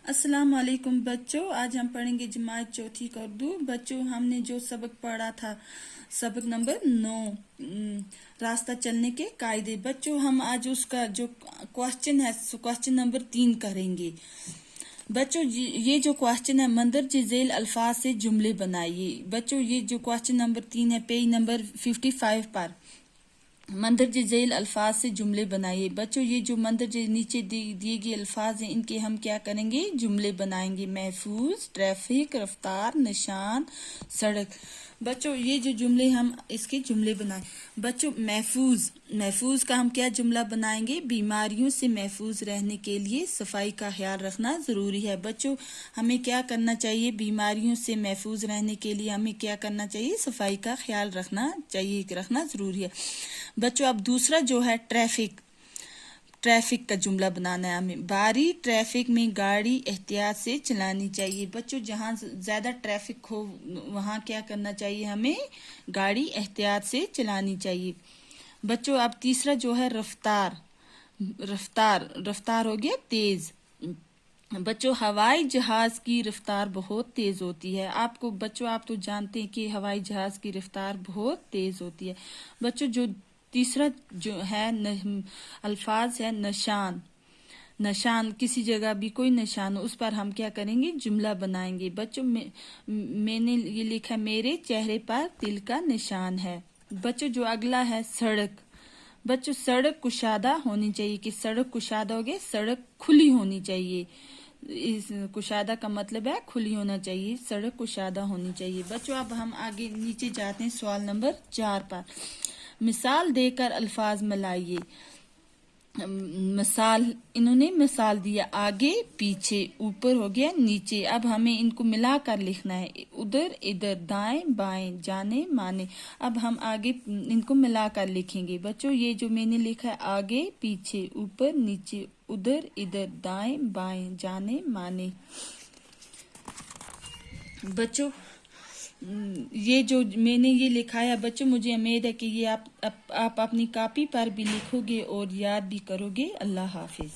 अस्सलाम वालेकुम बच्चों, आज हम पढ़ेंगे जमात चौथी का उर्दू। बच्चों, हमने जो सबक पढ़ा था सबक नंबर 9 रास्ता चलने के कायदे। बच्चों, हम आज उसका जो क्वेश्चन है क्वेश्चन नंबर 3 करेंगे। बच्चों, ये जो क्वेश्चन है मंदरजे झेल अल्फाज से जुमले बनाइए। बच्चों, ये जो क्वेश्चन नंबर 3 है पेज नंबर 55 पर मंदरजे झेल अल्फाज से जुमले बनाइए। बच्चों, ये जो मंदरजे नीचे दिए गए अल्फाज हैं इनके हम क्या करेंगे, जुमले बनाएंगे। महफूज, ट्रैफिक, रफ्तार, निशान, सड़क। बच्चों, ये जो जुमले हम इसके जुमले बनाए। बच्चों, महफूज का हम क्या जुमला बनाएंगे, बीमारियों से महफूज रहने के लिए सफाई का ख्याल रखना जरूरी है। बच्चों, हमें क्या करना चाहिए, बीमारियों से महफूज रहने के लिए हमें क्या करना चाहिए, सफाई का ख्याल रखना चाहिए, रखना जरूरी है। बच्चों, अब दूसरा जो है ट्रैफिक का जुमला बनाना है हमें। बारी ट्रैफिक में गाड़ी एहतियात से चलानी चाहिए। बच्चों, जहाँ ज्यादा ट्रैफिक हो वहाँ क्या करना चाहिए, हमें गाड़ी एहतियात से चलानी चाहिए। बच्चों, अब तीसरा जो है रफ्तार हो गया तेज। बच्चों, हवाई जहाज की रफ्तार बहुत तेज होती है। बच्चों, आप तो जानते हैं कि हवाई जहाज की रफ्तार बहुत तेज होती है। बच्चों, जो तीसरा जो है अल्फाज है निशान, किसी जगह भी कोई निशान हो उस पर हम क्या करेंगे, जुमला बनाएंगे। बच्चों, मैंने ये लिखा, मेरे चेहरे पर तिल का निशान है। बच्चों, जो अगला है सड़क। बच्चों, सड़क कुशादा होनी चाहिए, कि सड़क कुशादा हो गया, सड़क खुली होनी चाहिए। इस कुशादा का मतलब है खुली होना चाहिए, सड़क कुशादा होनी चाहिए। बच्चों, अब हम आगे नीचे जाते हैं सवाल नंबर 4 पर। मिसाल देकर अल्फाज मिलाइए। इन्होंने मिसाल दिया, आगे पीछे, ऊपर हो गया नीचे। अब हमें इनको मिलाकर लिखना है, उधर इधर, दाएं बाएं, जाने माने। अब हम आगे इनको मिलाकर लिखेंगे। बच्चों, ये जो मैंने लिखा है, आगे पीछे, ऊपर नीचे, उधर इधर, दाएं बाएं, जाने माने। बच्चों, ये जो मैंने ये लिखा है बच्चों, मुझे उम्मीद है कि ये आप अपनी कॉपी पर भी लिखोगे और याद भी करोगे। अल्लाह हाफिज।